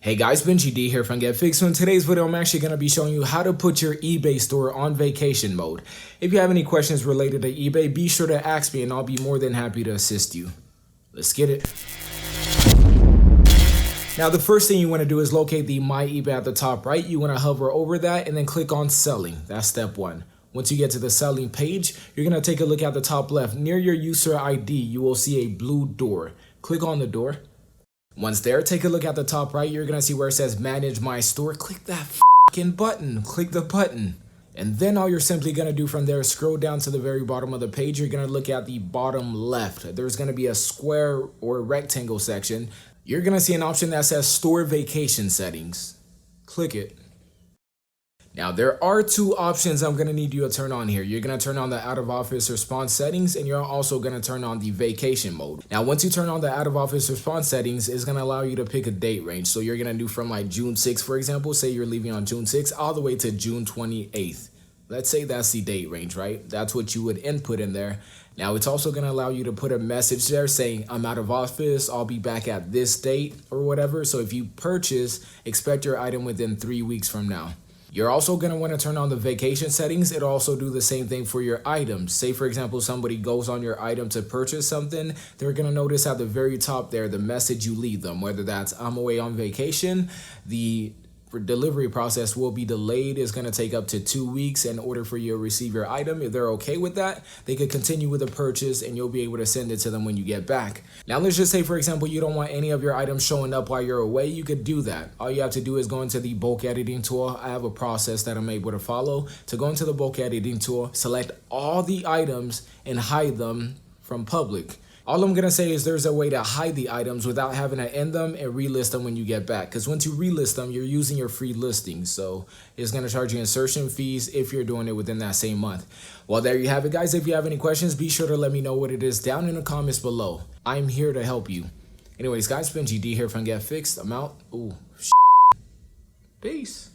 Hey guys, Benji D here from 𝐏𝐫𝐸𝐸. So in today's video, I'm actually going to be showing you how to put your eBay store on vacation mode. If you have any questions related to eBay, be sure to ask me and I'll be more than happy to assist you. Let's get it. Now, the first thing you want to do is locate the My eBay at the top right. You want to hover over that and then click on selling. That's step one. Once you get to the selling page, you're going to take a look at the top left. Near your user ID, you will see a blue door. Click on the door. Once there, take a look at the top right. You're going to see where it says manage my store. Click that fucking button. Click the button. And then all you're simply going to do from there is scroll down to the very bottom of the page. You're going to look at the bottom left. There's going to be a square or rectangle section. You're going to see an option that says store vacation settings. Click it. Now, there are two options I'm going to need you to turn on here. You're going to turn on the out of office response settings, and you're also going to turn on the vacation mode. Now, once you turn on the out of office response settings, it's going to allow you to pick a date range. So you're going to do from like June 6th, for example, say you're leaving on June 6th, all the way to June 28th. Let's say that's the date range, right? That's what you would input in there. Now, it's also going to allow you to put a message there saying, I'm out of office, I'll be back at this date or whatever. So if you purchase, expect your item within 3 weeks from now. You're also going to want to turn on the vacation settings. It'll also do the same thing for your items. Say, for example, somebody goes on your item to purchase something. They're going to notice at the very top there, the message you leave them, whether that's I'm away on vacation, the delivery process will be delayed. It's going to take up to 2 weeks in order for you to receive your item. If they're okay with that, they could continue with the purchase and you'll be able to send it to them when you get back. Now, let's just say, for example, you don't want any of your items showing up while you're away. You could do that. All you have to do is go into the bulk editing tool. I have a process that I'm able to follow. To go into the bulk editing tool, select all the items and hide them from public. All I'm going to say is there's a way to hide the items without having to end them and relist them when you get back. Because once you relist them, you're using your free listings. So it's going to charge you insertion fees if you're doing it within that same month. Well, there you have it, guys. If you have any questions, be sure to let me know what it is down in the comments below. I'm here to help you. Anyways, guys, Benji D here from 𝐏𝐫𝐸𝐸. I'm out. Ooh, peace.